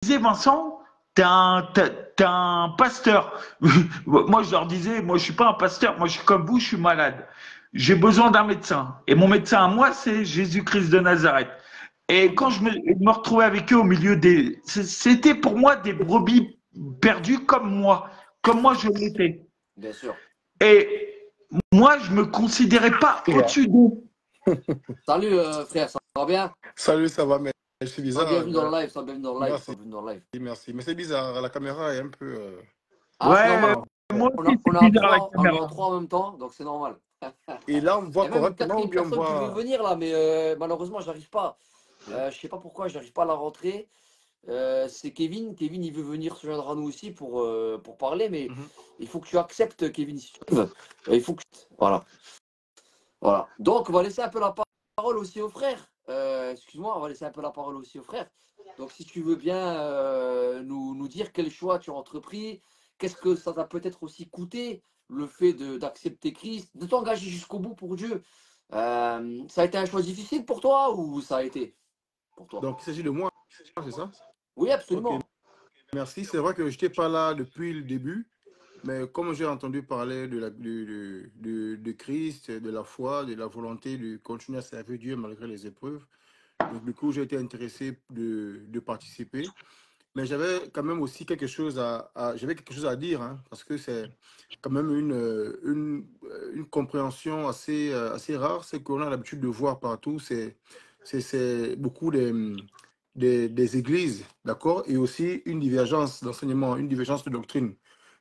disais, Vincent, t'es un pasteur. Moi, je leur disais, moi, je suis pas un pasteur. Moi, je suis comme vous, je suis malade. J'ai besoin d'un médecin. Et mon médecin à moi, c'est Jésus-Christ de Nazareth. Et quand je me retrouvais avec eux au milieu c'était pour moi des brebis perdues comme moi je l'étais. Bien sûr. Et moi, je me considérais pas au-dessus d'eux. Salut frère, ça va bien? Salut, ça va, mais c'est Sois bizarre. bienvenu dans le live, sois bienvenu dans le live, Merci, sois bienvenu dans le live. merci. Mais c'est bizarre, la caméra est un peu. Ah, c'est Ouais, normal. moi On, aussi, on c'est est à bizarre la trois, on est en caméra. trois en même temps, donc c'est normal. Et là, on me Il y voit a même une correctement ou quatrième bien on me personne qui veut voit. venir là, mais malheureusement, j'arrive pas. Je sais pas pourquoi, j'arrive pas à la rentrer. C'est Kevin. Kevin, il veut venir se joindre à nous aussi pour parler, mais Mhm. il faut que tu acceptes, Kevin, si tu veux. Il faut que... Voilà. Voilà. Donc, on va laisser un peu la parole aussi aux frères. Excuse-moi, on va laisser un peu la parole aussi aux frères. Donc, si tu veux bien nous dire quel choix tu as entrepris, qu'est-ce que ça t'a peut-être aussi coûté, le fait d'accepter Christ, de t'engager jusqu'au bout pour Dieu. Ça a été un choix difficile pour toi ou ça a été pour toi? Donc, il s'agit de moi, c'est ça? Oui, Ok, absolument. merci. C'est vrai que je n'étais pas là depuis le début, mais comme j'ai entendu parler de Christ, de la foi, de la volonté de continuer à servir Dieu malgré les épreuves, donc du coup, j'ai été intéressé de participer. Mais j'avais quand même aussi quelque chose j'avais quelque chose à dire, hein, parce que c'est quand même une compréhension assez rare, c'est qu'on a l'habitude de voir partout, c'est beaucoup des églises, d'accord, et aussi une divergence d'enseignement, une divergence de doctrine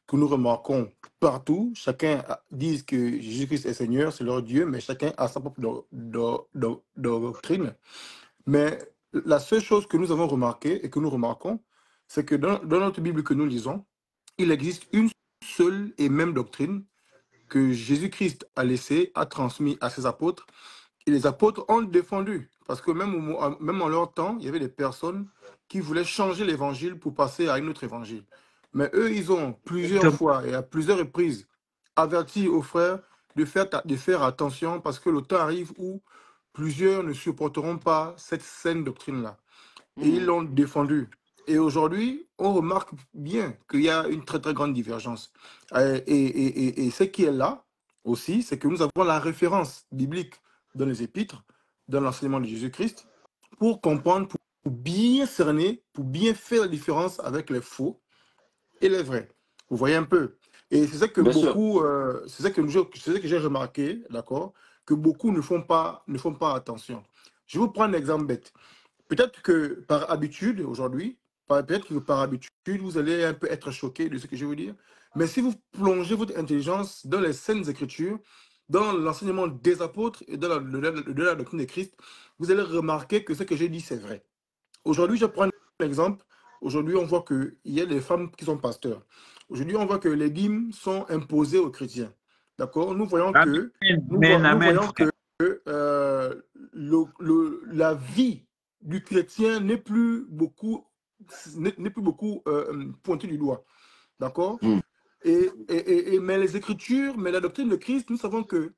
que nous remarquons partout. Chacun dit que Jésus-Christ est Seigneur, c'est leur Dieu, mais chacun a sa propre doctrine. Mais la seule chose que nous avons remarqué et que nous remarquons, c'est que dans notre Bible que nous lisons, il existe une seule et même doctrine que Jésus-Christ a laissée, a transmis à ses apôtres, et les apôtres ont défendu. Parce que même en leur temps, il y avait des personnes qui voulaient changer l'évangile pour passer à un autre évangile. Mais eux, ils ont plusieurs fois et à plusieurs reprises averti aux frères de faire attention parce que le temps arrive où plusieurs ne supporteront pas cette saine doctrine-là. Et ils l'ont défendu. Et aujourd'hui, on remarque bien qu'il y a une très très grande divergence. Et ce qui est là aussi, c'est que nous avons la référence biblique dans les épîtres, dans l'enseignement de Jésus-Christ, pour comprendre, pour bien cerner, pour bien faire la différence avec les faux et les vrais. Vous voyez un peu. Et c'est ça que Bien sûr. beaucoup, c'est ça que j'ai remarqué, d'accord, que beaucoup ne font pas attention. Je vais vous prendre un exemple bête. Peut-être que par habitude, aujourd'hui, peut-être que par habitude, vous allez un peu être choqué de ce que je veux dire. Mais si vous plongez votre intelligence dans les saintes écritures, dans l'enseignement des apôtres et dans de la doctrine de Christ, vous allez remarquer que ce que j'ai dit, c'est vrai. Aujourd'hui, je prends un exemple. Aujourd'hui, on voit qu'il y a des femmes qui sont pasteurs. Aujourd'hui, on voit que les dîmes sont imposées aux chrétiens. D'accord? Amen, amen, Nous amen, voyons que frère. la vie du chrétien n'est plus beaucoup pointée du doigt. D'accord? Mm. Mais les Écritures, mais la doctrine de Christ, nous savons que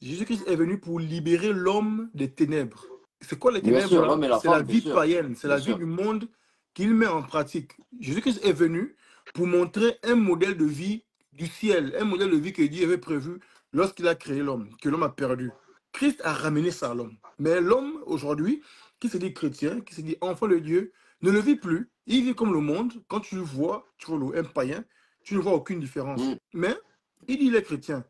Jésus-Christ est venu pour libérer l'homme des ténèbres. C'est quoi les Bien ténèbres sûr, là? l'homme et la C'est la femme, bien vie sûr. païenne, c'est Bien la vie sûr. du monde qu'il met en pratique. Jésus-Christ est venu pour montrer un modèle de vie du ciel, un modèle de vie que Dieu avait prévu lorsqu'il a créé l'homme, que l'homme a perdu. Christ a ramené ça à l'homme. Mais l'homme, aujourd'hui, qui se dit chrétien, qui se dit enfant de Dieu, ne le vit plus. Il vit comme le monde. Quand tu le vois, tu vois un païen, tu ne vois aucune différence. Mm. Mais il dit il est chrétien.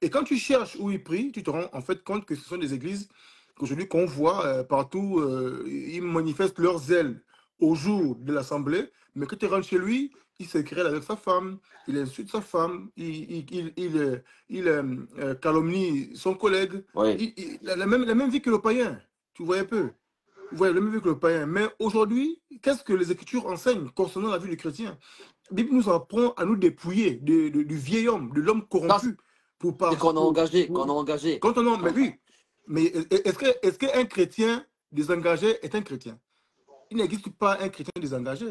Et quand tu cherches où ils prient, tu te rends en fait compte que ce sont des églises qu'aujourd'hui qu'on voit partout, ils manifestent leur zèle au jour de l'assemblée, mais quand tu rentres chez lui, il se querelle avec sa femme, il insulte sa femme, il calomnie son collègue, Oui. la même vie que le païen, tu vois un peu. Vous voyez, la même vie que le païen. Mais aujourd'hui, qu'est-ce que les Écritures enseignent concernant la vie du chrétien? La Bible nous apprend à nous dépouiller du vieil homme, de l'homme Ça, corrompu. c'est qu'on a engagé, qu'on a Pour- engagé. Quand on a, mais oui, mais est-ce qu'un chrétien désengagé est un chrétien? Il n'existe pas un chrétien désengagé.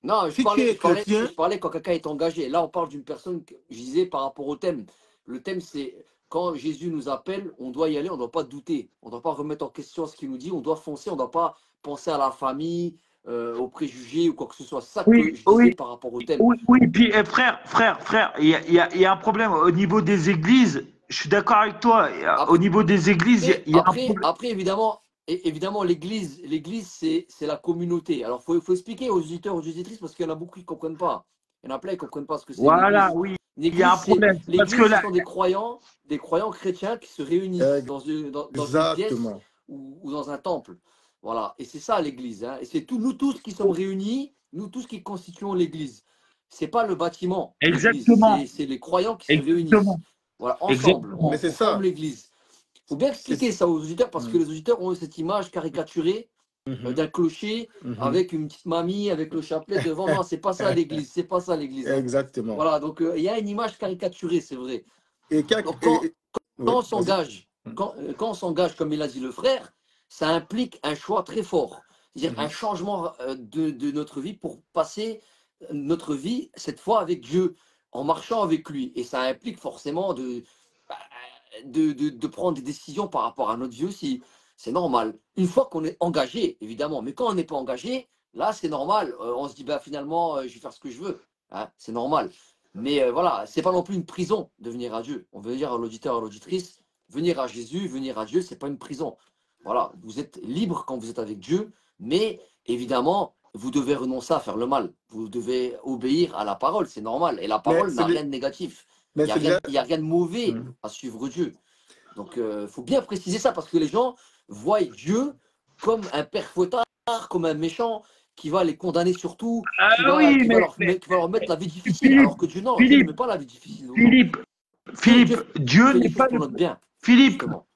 Non, Si tu es chrétien, je parlais quand quelqu'un est engagé. Là, on parle d'une personne, je disais, par rapport au thème. Le thème, c'est quand Jésus nous appelle, on doit y aller, on ne doit pas douter. On ne doit pas remettre en question ce qu'il nous dit, on doit foncer, on ne doit pas penser à la famille, aux préjugés ou quoi que ce soit. C'est ça que Oui, je disais oui, par rapport au thème. oui, oui. Puis frère, il y a un problème au niveau des églises. Je suis d'accord avec toi. Au Après, niveau des églises, il y a un problème. après évidemment, évidemment l'église, c'est la communauté. Alors, faut expliquer aux auditeurs, aux auditrices, parce qu'il y en a beaucoup qui ne comprennent pas. Il y en a plein qui ne comprennent pas ce que c'est une Voilà, église. oui, Une il y a un église, problème. Parce que ce là, sont des croyants chrétiens qui se réunissent dans une pièce Exactement. ou dans un temple. Voilà. Et c'est ça l'église. Hein. Et c'est nous tous qui sommes réunis, nous tous qui constituons l'église. C'est pas le bâtiment, l'église. exactement, C'est les croyants qui se réunissent. exactement, Voilà, ensemble, Mais exactement. c'est on forme ça. l'église. Il faut bien expliquer C'est- ça aux auditeurs parce que Mhm. les auditeurs ont cette image caricaturée Mhm. d'un clocher Mhm. avec une petite mamie avec le chapelet devant. Non, c'est pas ça l'église, c'est pas ça l'église. Hein. Exactement. Voilà, donc il y a une image caricaturée, c'est vrai. Et, Donc oui, vas-y. quand on s'engage, comme il a dit le frère, ça implique un choix très fort. C'est-à-dire un Mhm. changement de notre vie pour passer notre vie, cette fois avec Dieu, en marchant avec lui. Et ça implique forcément bah, de prendre des décisions par rapport à notre vie aussi. C'est normal. Une fois qu'on est engagé, évidemment. Mais quand on n'est pas engagé, là, c'est normal. On se dit, bah, finalement, je vais faire ce que je veux. Hein, c'est normal. Mais voilà, c'est pas non plus une prison de venir à Dieu. On veut dire à l'auditeur, à l'auditrice, venir à Jésus, venir à Dieu, c'est pas une prison. Voilà, vous êtes libre quand vous êtes avec Dieu, mais évidemment, vous devez renoncer à faire le mal. Vous devez obéir à la parole, c'est normal. Et la Mais parole c'est n'a dé- rien de négatif. mais c'est déjà. Il y a rien de mauvais Mhm. à suivre Dieu. Donc, il faut bien préciser ça parce que les gens voient Dieu comme un père fouettard, comme un méchant qui va les condamner sur tout, Ah oui, qui va leur mettre la vie difficile. Philippe, Alors que Dieu, non, Dieu ne Philippe, met pas la vie difficile aux gens. Philippe, Philippe, Dieu Dieu fait les n'est choses pas pour le notre bien, Philippe, justement.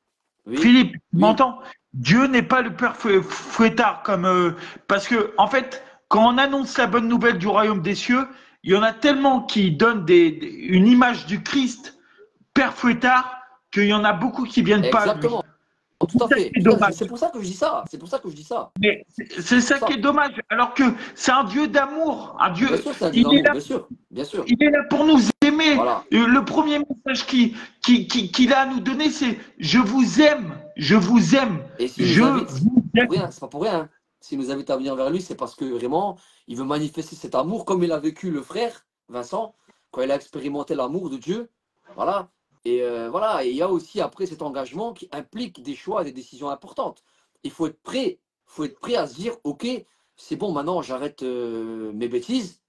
Oui, Philippe, tu oui, m'entends? Dieu n'est pas le père fouettard comme parce que en fait, quand on annonce la bonne nouvelle du royaume des cieux, il y en a tellement qui donnent une image du Christ père fouettard qu'il y en a beaucoup qui viennent pas à lui. exactement. Tout à C'est ça qui fait. est dommage. C'est pour ça que je dis ça. C'est pour ça que je dis ça. Mais c'est C'est pour ça qui est ça. dommage. Alors que c'est un Dieu d'amour, un Bien Dieu. sûr, c'est un Dieu Il est d'amour, là, bien sûr. Bien sûr. il est là pour nous aimer. Voilà. Le premier message qu'il a à nous donner, c'est je vous aime, je vous aime, Et s'il je nous invite, vous pour aime. rien, c'est pas pour rien. Hein. S'il nous invite à venir vers lui, c'est parce que vraiment, il veut manifester cet amour comme il a vécu le frère Vincent, quand il a expérimenté l'amour de Dieu. Voilà. Et voilà. Et il y a aussi après cet engagement qui implique des choix, des décisions importantes. Il faut être prêt. Il faut être prêt à se dire, OK, c'est bon, maintenant j'arrête mes bêtises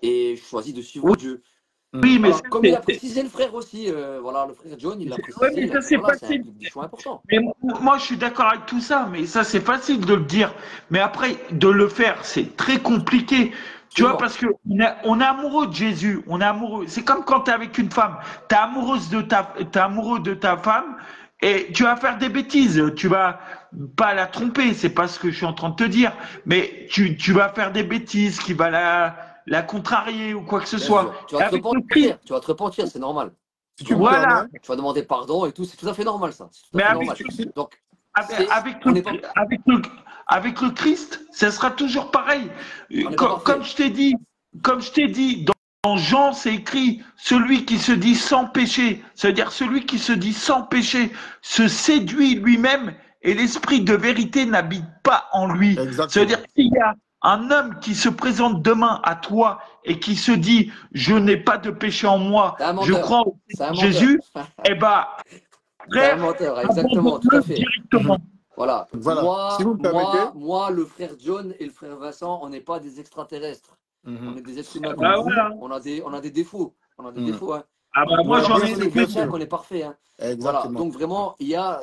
et je choisis de suivre Oui, Dieu. oui, mais Voilà, ça, comme il a précisé le frère aussi, voilà, le frère John, il l'a ouais, précisé, mais il a ça dit c'est voilà, ça facile. implique des choix importants. Mais moi, je suis d'accord avec tout ça, mais ça, c'est facile de le dire. Mais après, de le faire, c'est très compliqué. Tu vois, Absolument. parce que on est amoureux de Jésus, on est amoureux. C'est comme quand tu es avec une femme, t'es amoureux de ta femme et tu vas faire des bêtises. Tu vas pas la tromper, c'est pas ce que je suis en train de te dire. Mais tu vas faire des bêtises qui va la contrarier ou quoi que ce Bien soit. sûr. Et avec le Christ, Tu vas te repentir, c'est normal. Si C'est tu me normal. voilà. permets, Tu vas demander pardon et tout, c'est tout à fait normal ça. C'est tout à Mais fait si normal. tu- si- Donc, avec, avec on le, n'est pas, avec le, avec le Christ, ça sera toujours pareil. on n'est pas Comme parfait. je t'ai dit, dans Jean, c'est écrit, celui qui se dit sans péché, c'est-à-dire celui qui se dit sans péché, se séduit lui-même et l'esprit de vérité n'habite pas en lui. C'est-à-dire Exactement. s'il y a un homme qui se présente demain à toi et qui se dit, je n'ai pas de péché en moi, C'est un je menteur. crois au C'est un menteur. Jésus, eh ben, C'est un frère, menteur, exactement, tout à abandonne-le fait. Mhm. directement. Voilà. Voilà. Si vous me permettez. Moi, le frère John et le frère Vincent, on n'est pas des extraterrestres. On Mhm. est des êtres humains comme Bah vous. voilà. On a des défauts. On a des Mhm. défauts. Hein. Ah On bah ne On moi croit a pas j'en bien parce ai qu'on est sûr, bien plus. chrétien sûr. qu'on est parfait. Hein. Voilà. Exactement. Donc vraiment, il y a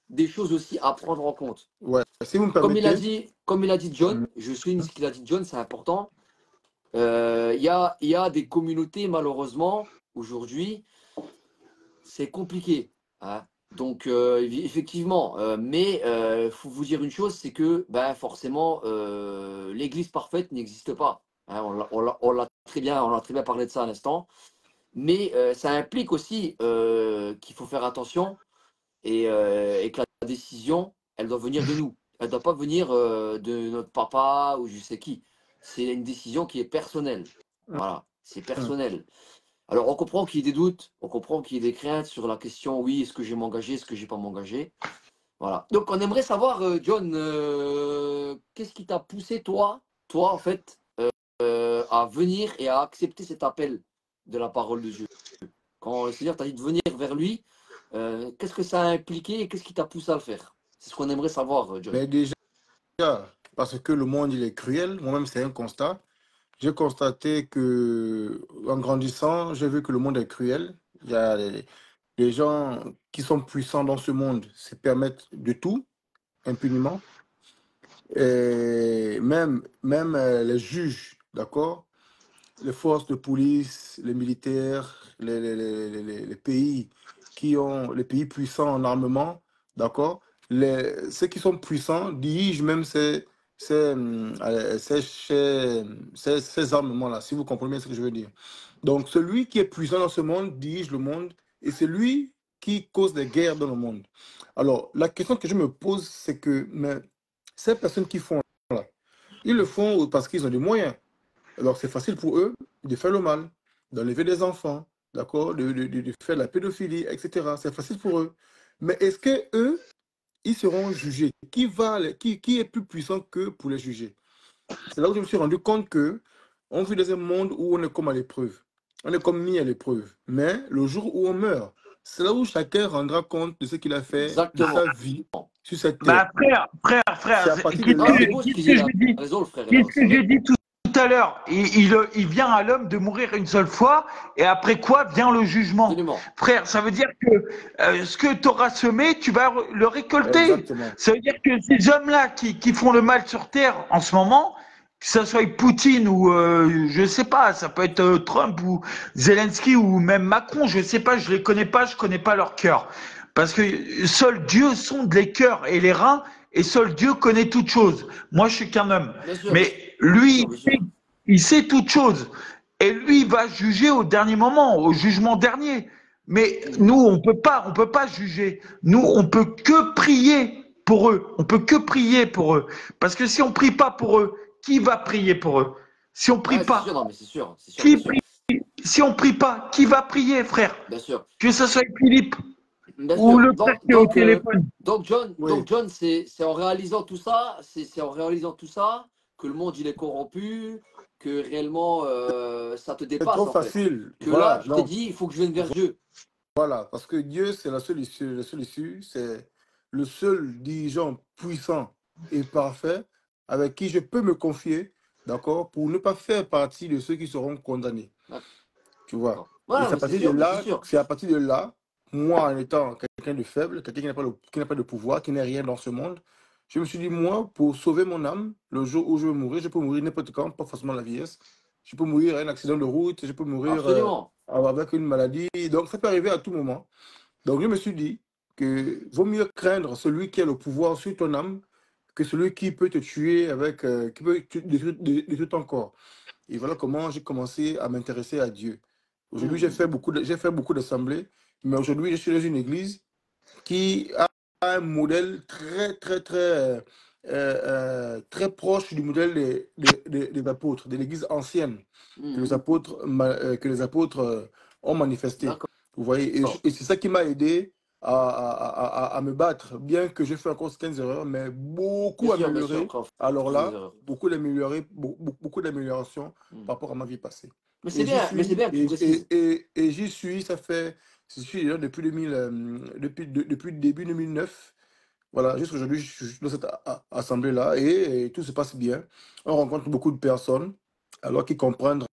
des choses aussi à prendre en compte. Ouais. Si vous me Comme permettez. il a dit John, Mhm. je souligne ce qu'il a dit John, c'est important. Il y a des communautés, malheureusement, aujourd'hui, c'est compliqué. Hein. Donc, effectivement, mais il faut vous dire une chose, c'est que ben, forcément, l'Église parfaite n'existe pas. Hein, on l'a très bien, on a très bien parlé de ça à l'instant. Mais ça implique aussi qu'il faut faire attention et que la décision, elle doit venir de nous. Elle ne doit pas venir de notre papa ou je sais qui. C'est une décision qui est personnelle. Voilà, c'est personnel. Alors, on comprend qu'il y ait des doutes, on comprend qu'il y ait des craintes sur la question, oui, est-ce que je vais m'engager, est-ce que je ne vais pas m'engager. Voilà. Donc, on aimerait savoir, John, qu'est-ce qui t'a poussé, toi, en fait, à venir et à accepter cet appel de la parole de Dieu? Quand le Seigneur t'a dit de venir vers lui, qu'est-ce que ça a impliqué et qu'est-ce qui t'a poussé à le faire? C'est ce qu'on aimerait savoir, John. Mais déjà, parce que le monde, il est cruel, moi-même, c'est un constat. J'ai constaté que, en grandissant, j'ai vu que le monde est cruel. Il y a les gens qui sont puissants dans ce monde se permettent de tout, impunément. Et même les juges, d'accord? Les forces de police, les militaires, les pays les pays puissants en armement, d'accord? Ceux qui sont puissants dirigent même ces armements-là, si vous comprenez bien ce que je veux dire. Donc, celui qui est puissant dans ce monde dirige le monde et c'est lui qui cause des guerres dans le monde. Alors, la question que je me pose, c'est que mais, ces personnes qui font là, ils le font parce qu'ils ont des moyens. Alors, c'est facile pour eux de faire le mal, d'enlever des enfants, d'accord, de faire de la pédophilie, etc. C'est facile pour eux. Mais est-ce que eux, ils seront jugés? Qui est plus puissant qu'eux pour les juger? C'est là où je me suis rendu compte que on vit dans un monde où on est comme à l'épreuve. On est comme mis à l'épreuve. Mais le jour où on meurt, c'est là où chacun rendra compte de ce qu'il a fait de Exactement. sa vie sur cette terre. Bah, frère, C'est à partir de Non, là. c'est beau ce qu'il dit, il a raison, le frère. qu'est-ce C'est que j'ai vrai. dit tout à l'heure? Il vient à l'homme de mourir une seule fois, et après quoi vient le jugement. Absolument. Frère, ça veut dire que ce que tu auras semé, tu vas le récolter. Exactement. Ça veut dire que ces hommes-là qui font le mal sur Terre en ce moment, que ce soit Poutine ou je sais pas, ça peut être Trump ou Zelensky ou même Macron, je sais pas, je les connais pas, je connais pas leur cœur. Parce que seul Dieu sonde les cœurs et les reins, et seul Dieu connaît toutes choses. Moi, je suis qu'un homme. Bien sûr, Mais lui, bien sûr. il sait toutes choses. Et lui, il va juger au dernier moment, au jugement dernier. Mais nous, on peut pas juger. Nous, on peut que prier pour eux. On peut que prier pour eux. Parce que si on prie pas pour eux, qui va prier pour eux? Si on prie Ouais, c'est sûr, pas, non, mais c'est sûr, bien qui sûr, prie? Si on prie pas, qui va prier, frère? bien sûr. Que ce soit Philippe Bien ou sûr. le frère qui est au téléphone. Oui. John, c'est en réalisant tout ça, c'est en réalisant tout ça que le monde il est corrompu, que réellement ça te C'est dépasse trop en fait. facile. Que là, Voilà. tu t'es Non. dit, il faut que je vienne vers Dieu. Voilà, parce que Dieu, c'est la seule issue, c'est le seul dirigeant puissant et parfait avec qui je peux me confier, d'accord, pour ne pas faire partie de ceux qui seront condamnés, tu vois. D'accord. Et Voilà, mais c'est sûr. c'est à partir de là, moi, en étant quelqu'un de faible, quelqu'un qui n'a pas de pouvoir, qui n'est rien dans ce monde, je me suis dit, moi, pour sauver mon âme, le jour où je vais mourir, je peux mourir n'importe quand, pas forcément la vieillesse. Je peux mourir à un accident de route, je peux mourir Absolument. avec une maladie. Donc, ça peut arriver à tout moment. Donc, je me suis dit que vaut mieux craindre celui qui a le pouvoir sur ton âme que celui qui peut te tuer qui peut détruire ton corps. Et voilà comment j'ai commencé à m'intéresser à Dieu. Aujourd'hui, j'ai fait beaucoup d'assemblées, mais aujourd'hui, je suis dans une église qui a un modèle très proche du modèle des apôtres, de l'église ancienne que les apôtres ont manifesté. D'accord. Vous voyez, et c'est ça qui m'a aidé à me battre, bien que j'ai fait encore certaines erreurs, mais beaucoup Bien sûr, amélioré. après, on fait Alors des là, erreurs. beaucoup d'améliorations par rapport à ma vie passée. Mais Et j'y mais c'est suis, bien que tu précises. et j'y suis, je suis là depuis 2000, depuis début 2009. Voilà, jusqu'aujourd'hui, je suis dans cette assemblée-là et tout se passe bien. On rencontre beaucoup de personnes alors qui comprennent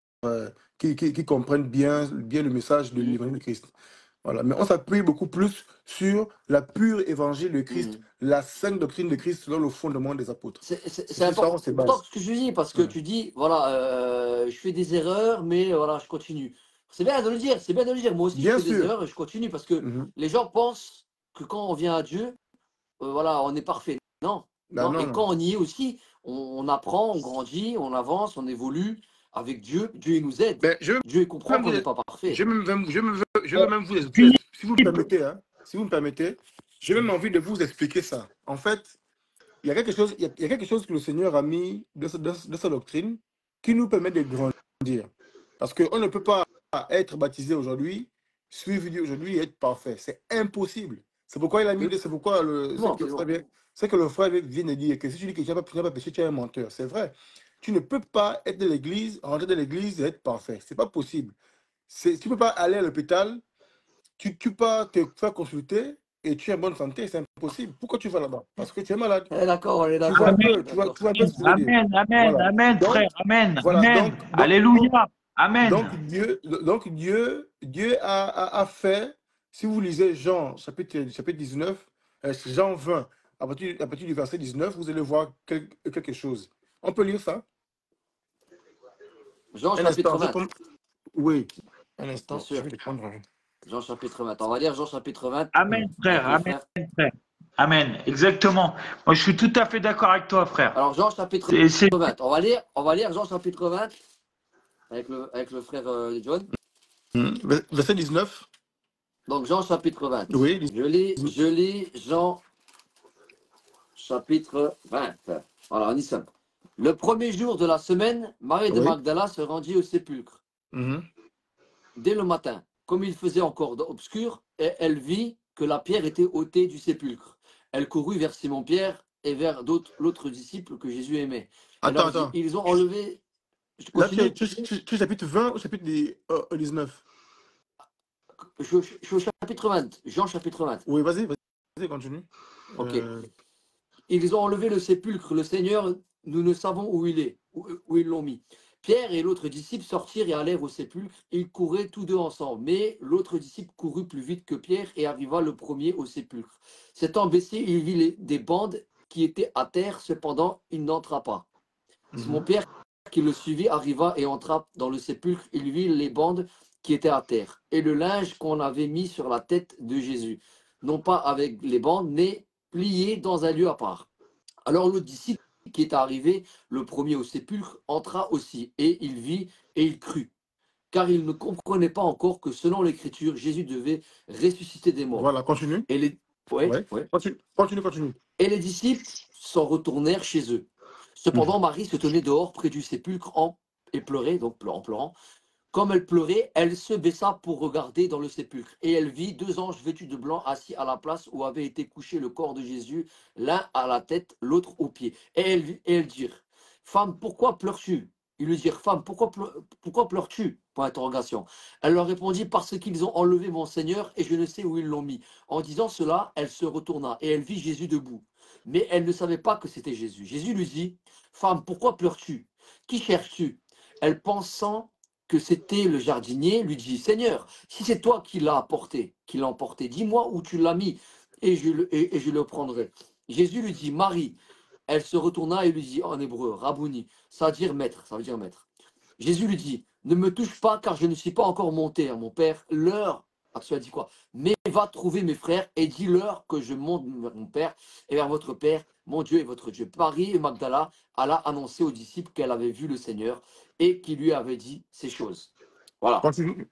bien le message de l'évangile de Christ. Voilà. Mais on s'appuie beaucoup plus sur la pure évangile de Christ, la sainte doctrine de Christ selon le fondement des apôtres. C'est sur ça, on se base. important ce que je dis parce que Ouais. tu dis, voilà, je fais des erreurs, mais voilà, je continue. C'est bien de le dire, c'est bien de le dire. Moi aussi, Bien je fais des sûr. erreurs et je continue parce que les gens pensent que quand on vient à Dieu, voilà, on est parfait. Non, Bah non. non, Et non. quand on y est aussi, on apprend, on grandit, on avance, on évolue avec Dieu. Dieu il nous aide. Ben, Dieu il comprend qu'on n'est pas parfait. je vais même vous expliquer, si vous me permettez, hein, si vous me permettez, j'ai même envie de vous expliquer ça. En fait, il y a quelque chose que le Seigneur a mis de sa doctrine qui nous permet de grandir. Parce qu'on ne peut pas être baptisé aujourd'hui, suivre Dieu aujourd'hui et être parfait. C'est impossible. C'est pourquoi il a mis, Oui, c'est pourquoi bon, absolument. c'est que le frère vient de dire que si tu dis que tu n'as pas péché, tu es un menteur. C'est vrai. Tu ne peux pas être de l'église, rentrer de l'église et être parfait. C'est pas possible. Tu ne peux pas aller à l'hôpital, tu peux pas te faire consulter et tu es en bonne santé. C'est impossible. Pourquoi tu vas là-bas? Parce que tu es malade. D'accord, on est Tu vois un d'accord. Amen, On est peu, d'accord. tu vois un peu ce que je veux dire. amen, amen, Voilà. amen, Donc, frère, amen, voilà. amen. Alléluia, amen. Dieu a fait, si vous lisez Jean, chapitre 19, Jean 20, à partir du verset 19, vous allez voir quelque chose. On peut lire ça? Jean Un instant, chapitre 20, oui, un bien instant, je sûr. vais le prendre. Jean chapitre 20. On va lire Jean chapitre 20 Amen, frère, avec le amen, frère. frère. Amen, exactement. Moi, je suis tout à fait d'accord avec toi, frère. Alors, Jean chapitre C'est 20. On va lire Jean chapitre 20 avec le frère John. Verset 19, Donc, Jean chapitre 20. oui. Je lis Jean chapitre 20. Voilà, on y sommes. Le premier jour de la semaine, Marie de Oui. Magdala se rendit au sépulcre. Mhm. Dès le matin, comme il faisait encore obscur, et elle vit que la pierre était ôtée du sépulcre. Elle courut vers Simon-Pierre et vers l'autre disciple que Jésus aimait. Elle leur dit, Attends. ils ont enlevé... Je Là, continue. tu es chapitre 20 ou chapitre 19? Je suis au chapitre 20. Jean chapitre 20. Oui, vas-y, continue. Ok. Euh, Ils ont enlevé le sépulcre. Le Seigneur, nous ne savons où il est, où ils l'ont mis. Pierre et l'autre disciple sortirent et allèrent au sépulcre. Ils couraient tous deux ensemble. Mais l'autre disciple courut plus vite que Pierre et arriva le premier au sépulcre. S'étant baissé, il vit des bandes qui étaient à terre. Cependant, il n'entra pas. Simon mhm. Pierre, qui le suivit, arriva et entra dans le sépulcre. Il vit les bandes qui étaient à terre et le linge qu'on avait mis sur la tête de Jésus, non pas avec les bandes, mais plié dans un lieu à part. Alors le disciple qui est arrivé, le premier au sépulcre, entra aussi, et il vit et il crut, car il ne comprenait pas encore que selon l'Écriture, Jésus devait ressusciter des morts. Voilà, continue. Et les, ouais, Ouais. ouais. Continue. Et les disciples s'en retournèrent chez eux. Cependant, Marie se tenait dehors près du sépulcre et pleurait, donc en pleurant. Comme elle pleurait, elle se baissa pour regarder dans le sépulcre. Et elle vit deux anges vêtus de blanc assis à la place où avait été couché le corps de Jésus, l'un à la tête, l'autre aux pieds. Et elles dirent, Femme, pourquoi pleures-tu? Ils lui dirent, Femme, pourquoi pleures-tu? Point d'interrogation. Elle leur répondit, Parce qu'ils ont enlevé mon Seigneur et je ne sais où ils l'ont mis. En disant cela, elle se retourna et elle vit Jésus debout. Mais elle ne savait pas que c'était Jésus. Jésus lui dit, Femme, pourquoi pleures-tu? Qui cherches-tu? Elle pensant que c'était le jardinier, lui dit, Seigneur, si c'est toi qui l'as apporté, qui l'as emporté, dis-moi où tu l'as mis et je le prendrai. Jésus lui dit, Marie. Elle se retourna et lui dit en hébreu, Rabouni, ça veut dire maître, ça veut dire maître. Jésus lui dit, ne me touche pas car je ne suis pas encore monté à mon père. L'heure, tu as dit quoi? Mais va trouver mes frères et dis-leur que je monte vers mon père et vers votre père, mon Dieu et votre Dieu. Marie et Magdala alla annoncer aux disciples qu'elle avait vu le Seigneur et qu'il lui avait dit ces choses. Voilà. Continue.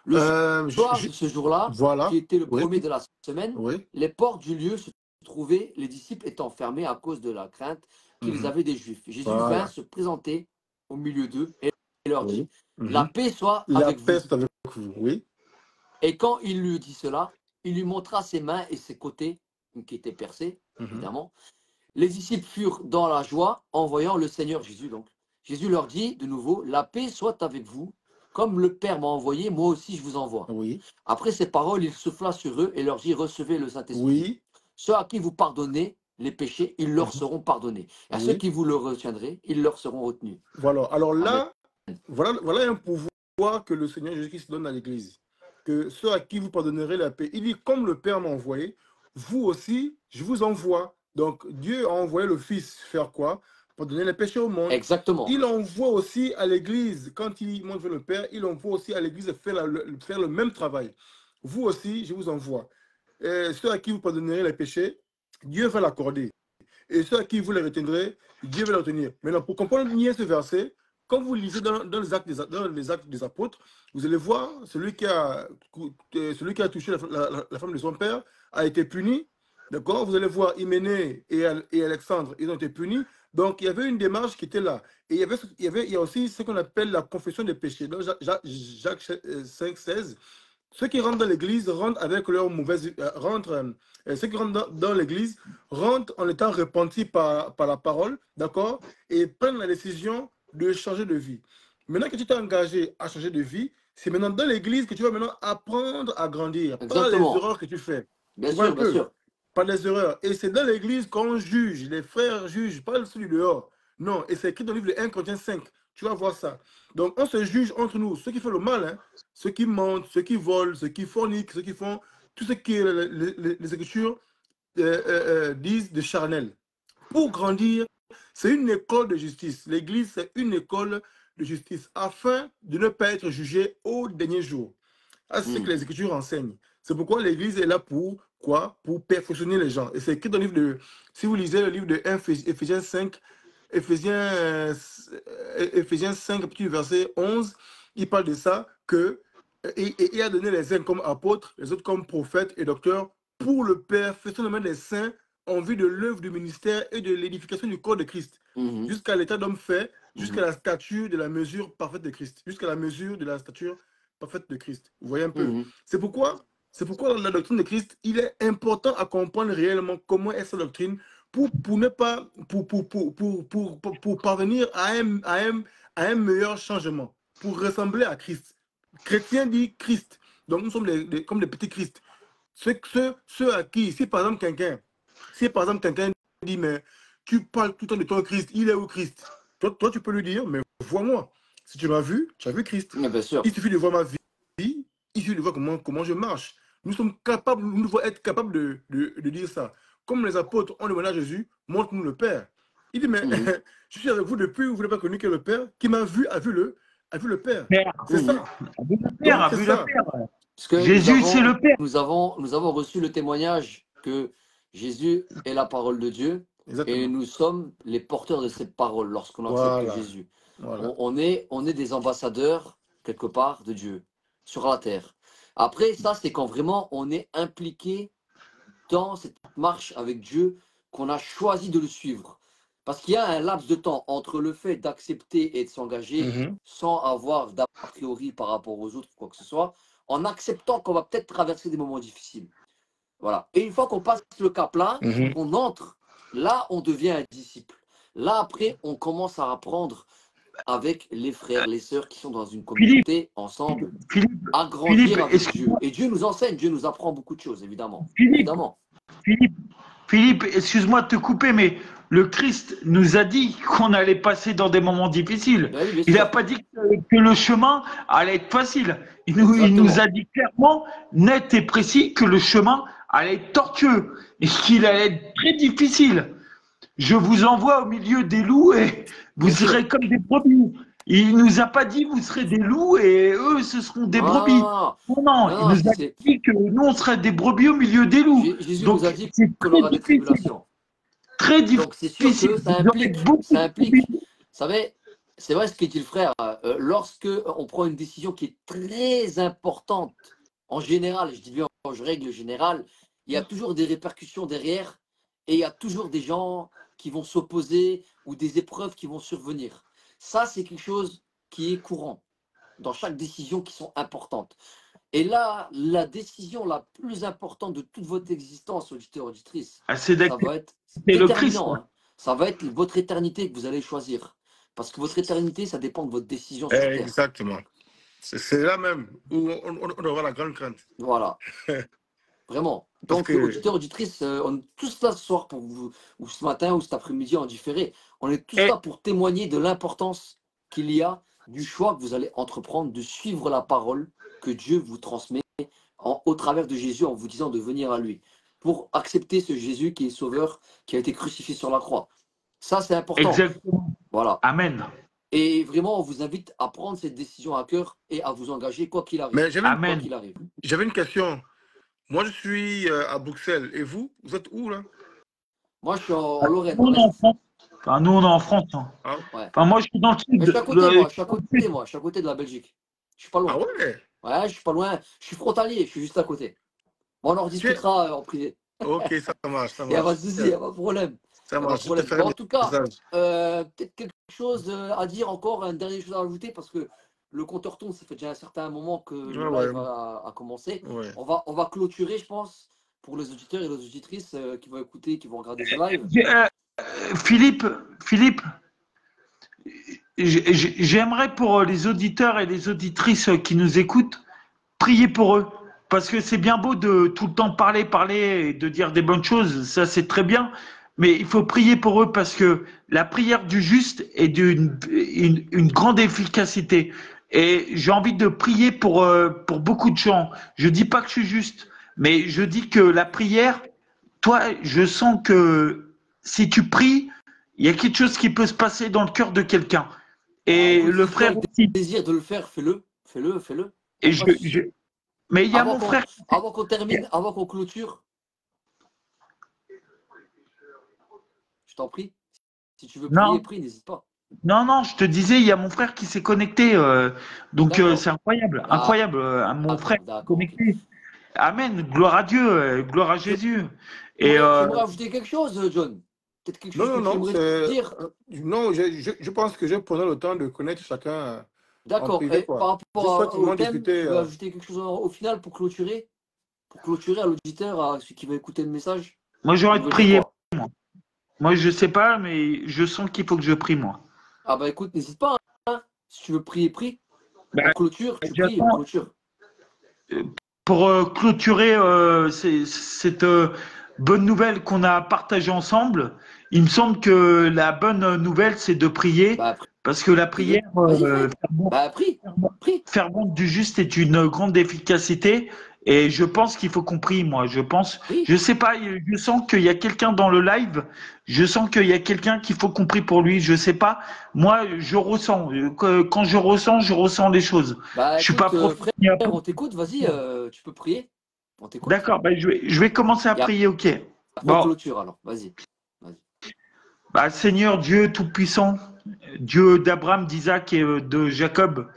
Le soir de ce jour-là, Voilà. qui était le Oui. premier de la semaine, Oui. les portes du lieu se trouvaient, les disciples étant fermés à cause de la crainte qu'ils Mhm. avaient des Juifs. Jésus Voilà. vint se présenter au milieu d'eux et leur dit, Oui. Mhm. La paix soit La avec paix vous. soit avec vous. Oui. Et quand il lui dit cela, il lui montra ses mains et ses côtés, qui étaient percés, Mhm. évidemment. Les disciples furent dans la joie en voyant le Seigneur Jésus. Donc, Jésus leur dit de nouveau, La paix soit avec vous. Comme le Père m'a envoyé, moi aussi je vous envoie. Oui. Après ces paroles, il souffla sur eux et leur dit, Recevez le Saint-Esprit. Oui. Ceux à qui vous pardonnez les péchés, ils leur Mhm. seront pardonnés. Et à Oui. ceux qui vous le retiendrez, ils leur seront retenus. Voilà. Alors Amen. là, voilà un pouvoir que le Seigneur Jésus-Christ donne à l'Église. Que ceux à qui vous pardonnerez la paix, il dit, comme le Père m'a envoyé, vous aussi, je vous envoie. Donc, Dieu a envoyé le Fils faire quoi? Pardonner les péchés au monde. Exactement. Il envoie aussi à l'Église, quand il montre vers le Père, il envoie aussi à l'Église faire le même travail. Vous aussi, je vous envoie. Et ceux à qui vous pardonnerez les péchés, Dieu va l'accorder. Et ceux à qui vous les retiendrez, Dieu va les retenir. Maintenant, pour comprendre bien ce verset, quand vous lisez dans les actes des apôtres, vous allez voir celui qui a touché la femme de son père a été puni. D'accord? Vous allez voir Hyménée et Alexandre, ils ont été punis. Donc, il y avait une démarche qui était là. Et il y a aussi ce qu'on appelle la confession des péchés. Dans Jacques 5,16, Ceux qui rentrent dans l'église rentrent avec leur mauvaise. Ceux qui rentrent dans l'église rentrent en étant repentis par la parole, d'accord, et prennent la décision de changer de vie. Maintenant que tu t'es engagé à changer de vie, c'est maintenant dans l'église que tu vas maintenant apprendre à grandir par les Exactement. erreurs que tu fais. Bien Tu vois un sûr, bien peu? sûr. Par les erreurs. Et c'est dans l'église qu'on juge. Les frères jugent, pas celui dehors. Non, et c'est écrit dans le livre de 1 Corinthiens 5. Tu vas voir ça. Donc, on se juge entre nous. Ceux qui font le mal, hein, ceux qui mentent, ceux qui volent, ceux qui forniquent, ceux qui font tout ce que les Écritures disent de charnel. Pour grandir, c'est une école de justice. L'église, c'est une école de justice afin de ne pas être jugé au dernier jour. Ah, c'est ce que les Écritures enseignent. C'est pourquoi l'Église est là pour quoi? Pour perfectionner les gens. Et c'est écrit dans le livre de... Si vous lisez le livre de Éphésiens 5, Éphésiens 5, petit verset 11, il parle de ça, que il a donné les uns comme apôtres, les autres comme prophètes et docteurs pour le perfectionnement des saints en vue de l'œuvre du ministère et de l'édification du corps de Christ, jusqu'à l'état d'homme fait, jusqu'à la stature de la mesure parfaite de Christ, jusqu'à la mesure de la stature parfaite de Christ. Vous voyez un peu? C'est pourquoi dans la doctrine de Christ, il est important à comprendre réellement comment est sa doctrine pour ne pas pour parvenir à un meilleur changement, pour ressembler à Christ. Chrétien dit Christ. Donc nous sommes comme des petits Christ. Ceux à qui, si par exemple quelqu'un dit, mais tu parles tout le temps de ton Christ, il est où Christ? Toi, tu peux lui dire, mais vois-moi. Si tu m'as vu, tu as vu Christ. Bien sûr. Il suffit de voir ma vie, il suffit de voir comment je marche. Nous devons être capables de dire ça. Comme les apôtres ont demandé à Jésus, montre-nous le Père. Il dit, mais je suis avec vous depuis, vous n'avez pas connu que le Père. Qui m'a vu a vu le Père. C'est ça. A vu le Père, a vu le Père. Parce que Jésus, c'est le Père. Nous avons reçu le témoignage que Jésus est la parole de Dieu. Exactement. Et nous sommes les porteurs de cette parole lorsqu'on accepte Jésus. Voilà. On est des ambassadeurs, quelque part, de Dieu sur la terre. Après, ça, c'est quand vraiment on est impliqué dans cette marche avec Dieu, qu'on a choisi de le suivre. Parce qu'il y a un laps de temps entre le fait d'accepter et de s'engager sans avoir d'a priori par rapport aux autres, quoi que ce soit, en acceptant qu'on va peut-être traverser des moments difficiles. Voilà. Et une fois qu'on passe le cap là, qu'on entre, là, on devient un disciple. Là, après, on commence à apprendre avec les frères, les sœurs qui sont dans une communauté ensemble, à grandir avec Dieu. Et Dieu nous enseigne, Dieu nous apprend beaucoup de choses, évidemment. Philippe, excuse-moi de te couper, mais le Christ nous a dit qu'on allait passer dans des moments difficiles. Oui, il n'a pas dit que le chemin allait être facile. Il nous a dit clairement, net et précis, que le chemin allait être tortueux et qu'il allait être très difficile. Je vous envoie au milieu des loups et vous serez comme des brebis. Il ne nous a pas dit vous serez des loups et eux ce seront des brebis. Non, il nous a dit que nous on serait des brebis au milieu des loups. Jésus donc nous a dit qu'on aura des tribulations. Très difficile. Donc c'est sûr que ça implique. Vous savez, c'est vrai ce que dit le frère. Lorsque on prend une décision qui est très importante, en général, je dis bien en règle générale, il y a toujours des répercussions derrière et il y a toujours des gens qui vont s'opposer ou des épreuves qui vont survenir. Ça, c'est quelque chose qui est courant dans chaque décision qui sont importantes. Et là, la décision la plus importante de toute votre existence, auditeur, auditrice, ça va être déterminant. Hein. Ça va être votre éternité que vous allez choisir. Parce que votre éternité, ça dépend de votre décision sur terre. Exactement. C'est là même où on doit avoir la grande crainte. Voilà. Vraiment. Donc, auditeurs, auditrices, on est tous là ce soir pour vous, ou ce matin, ou cet après-midi en différé. On est tous là pour témoigner de l'importance qu'il y a du choix que vous allez entreprendre de suivre la parole que Dieu vous transmet au travers de Jésus en vous disant de venir à lui. Pour accepter ce Jésus qui est sauveur, qui a été crucifié sur la croix. Ça, c'est important. Exactement. Voilà. Amen. Et vraiment, on vous invite à prendre cette décision à cœur et à vous engager quoi qu'il arrive. Mais j'avais une question. Moi, je suis à Bruxelles. Et vous êtes où, là? Moi, je suis en Lorraine. Nous, on est en France. Enfin, nous, on est en France. Hein. Ah. Ouais. Enfin, moi, je suis dans le sud. Je suis à côté, moi. Je suis à côté de la Belgique. Je suis pas loin. Ah ouais? Ouais, je suis pas loin. Je suis frontalier. Je suis juste à côté. Bon, on en discutera en privé. Ok, ça marche. Il n'y a pas de souci, il n'y a pas de problème. Ça marche. Bon, en tout cas, peut-être quelque chose à dire encore, une dernière chose à ajouter, parce que le compteur tourne, ça fait déjà un certain moment que Ouais, le ouais, live a commencé. ouais. On va clôturer, je pense, pour les auditeurs et les auditrices qui vont écouter, qui vont regarder ce live. Philippe, Philippe, j'aimerais pour les auditeurs et les auditrices qui nous écoutent, prier pour eux. Parce que c'est bien beau de tout le temps parler, parler et de dire des bonnes choses, ça c'est très bien, mais il faut prier pour eux parce que la prière du juste est une grande efficacité. Et j'ai envie de prier pour beaucoup de gens. Je dis pas que je suis juste, mais je dis que la prière, toi, je sens que si tu pries, il y a quelque chose qui peut se passer dans le cœur de quelqu'un. Bah Et écoute, le si tu as frère le aussi. désir de le faire, fais-le. Fais-le, fais-le. Il n'y Et a pas de souci. mais il y a mon frère. Avant qu'on termine, avant qu'on clôture, je t'en prie. Si tu veux prier, Non, prie, n'hésite pas. non, non, je te disais, il y a mon frère qui s'est connecté. Donc c'est D'accord. incroyable, Ah, incroyable. Mon frère d'accord, s'est d'accord, ok. connecté. Amen. Gloire à Dieu, gloire à Tu Jésus. Et aimerais ajouter quelque chose, John? Peut-être quelque Non, chose que non, tu non, aimerais c'est... dire? Non, je pense que je prenais le temps de connaître chacun en D'accord. privé, Et par quoi. Je souhaite rapport au vraiment thème, discuter. tu veux ajouter quelque chose au final pour clôturer? Pour clôturer à l'auditeur, à celui qui va écouter le message? moi, Tu j'aurais de voudrais dire prier. quoi? Moi, je sais pas, mais je sens qu'il faut que je prie, moi. Ah bah écoute, n'hésite pas, hein. Si tu veux prier, prie. On Ben, clôture, tu pries et on j'attends clôture. pour clôturer cette bonne nouvelle qu'on a partagée ensemble. Il me semble que la bonne nouvelle, c'est de prier, Bah parce que la prie. prière, Vas-y, fais. Bah prie. Prie. fervente du juste est une grande efficacité. Et je pense qu'il faut qu'on prie, moi. Je pense, Prie. je sais pas, je sens qu'il y a quelqu'un dans le live. Je sens qu'il y a quelqu'un qu'il faut qu'on prie pour lui. Je sais pas. Moi, je ressens. Quand je ressens les choses. Bah Je suis pas écoute, prophète frère, ni on apôtre. t'écoute, vas-y, tu peux prier. On t'écoute. D'accord, ben je vais commencer à Et après, prier, ok. on Bon, clôture alors. Vas-y. Vas-y. bah, Seigneur Dieu Tout-Puissant, Dieu d'Abraham, d'Isaac et de Jacob,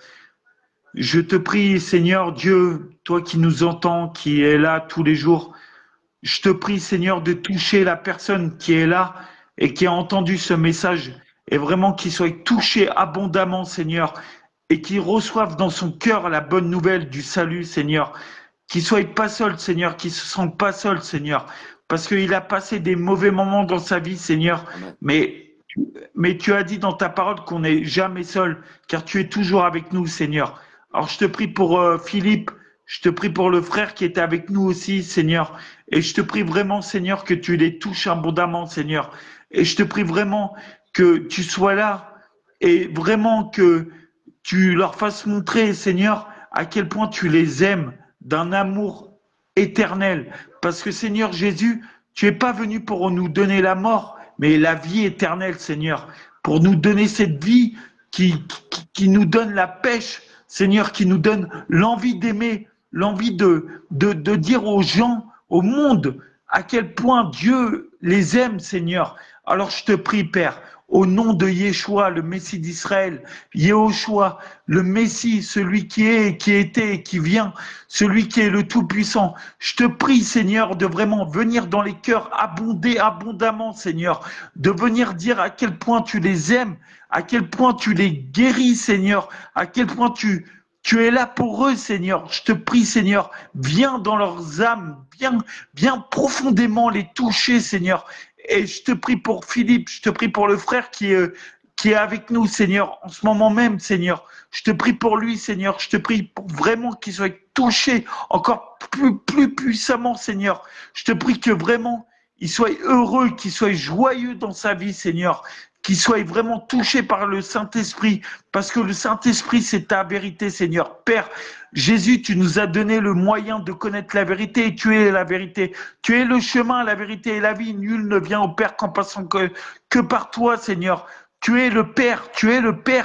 je te prie, Seigneur Dieu, toi qui nous entends, qui est là tous les jours, je te prie, Seigneur, de toucher la personne qui est là et qui a entendu ce message et vraiment qu'il soit touché abondamment, Seigneur, et qu'il reçoive dans son cœur la bonne nouvelle du salut, Seigneur. Qu'il soit pas seul, Seigneur, qu'il se sente pas seul, Seigneur, parce qu'il a passé des mauvais moments dans sa vie, Seigneur, Amen. mais tu as dit dans ta parole qu'on n'est jamais seul, car tu es toujours avec nous, Seigneur. Alors je te prie pour Philippe, je te prie pour le frère qui était avec nous aussi, Seigneur, et je te prie vraiment, Seigneur, que tu les touches abondamment, Seigneur, et je te prie vraiment que tu sois là et vraiment que tu leur fasses montrer, Seigneur, à quel point tu les aimes d'un amour éternel. Parce que, Seigneur Jésus, tu es pas venu pour nous donner la mort, mais la vie éternelle, Seigneur. Pour nous donner cette vie qui nous donne la pêche, Seigneur, qui nous donne l'envie d'aimer, l'envie de dire aux gens, au monde, à quel point Dieu les aime, Seigneur. Alors je te prie, Père, au nom de Yeshua, le Messie d'Israël, Yehoshua, le Messie, celui qui est, qui était et qui vient, celui qui est le Tout-Puissant. Je te prie, Seigneur, de vraiment venir dans les cœurs, abonder abondamment, Seigneur, de venir dire à quel point tu les aimes, à quel point tu les guéris, Seigneur, à quel point tu es là pour eux, Seigneur. Je te prie, Seigneur, viens dans leurs âmes, viens profondément les toucher, Seigneur. Et je te prie pour Philippe, je te prie pour le frère qui est avec nous, Seigneur, en ce moment même, Seigneur. Je te prie pour lui, Seigneur. Je te prie pour vraiment qu'il soit touché encore plus puissamment, Seigneur. Je te prie que vraiment il soit heureux, qu'il soit joyeux dans sa vie, Seigneur. Qu'il soit vraiment touché par le Saint-Esprit, parce que le Saint-Esprit, c'est ta vérité, Seigneur. Père, Jésus, tu nous as donné le moyen de connaître la vérité et tu es la vérité. Tu es le chemin, la vérité et la vie. Nul ne vient au Père qu'en passant que par toi, Seigneur. Tu es le Père,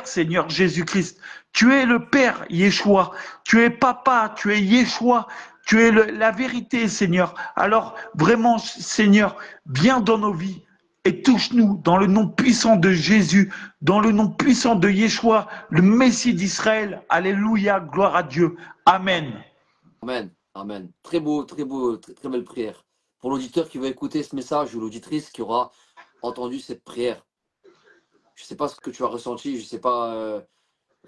Seigneur Jésus-Christ. Tu es le Père, Yeshua. Tu es Papa, tu es Yeshua. Tu es la vérité, Seigneur. Alors, vraiment, Seigneur, viens dans nos vies et touche-nous dans le nom puissant de Jésus, dans le nom puissant de Yeshua, le Messie d'Israël. Alléluia, gloire à Dieu. Amen. Amen. Amen. Très beau, très beau, très, très belle prière. Pour l'auditeur qui va écouter ce message ou l'auditrice qui aura entendu cette prière, je ne sais pas ce que tu as ressenti, je ne sais pas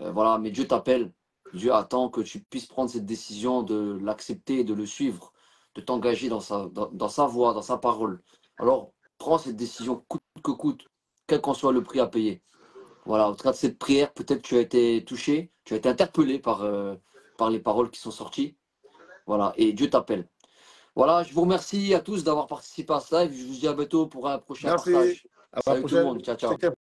Voilà, mais Dieu t'appelle. Dieu attend que tu puisses prendre cette décision de l'accepter, de le suivre, de t'engager dans sa voie, dans sa parole. Alors, prends cette décision coûte que coûte, quel qu'en soit le prix à payer. Voilà, au travers de cette prière, peut-être tu as été touché, tu as été interpellé par les paroles qui sont sorties. Voilà, et Dieu t'appelle. Voilà, je vous remercie à tous d'avoir participé à ce live. Je vous dis à bientôt pour un prochain Merci. partage. À la Salut tout le prochaine. monde. Ciao, Je sais ciao. que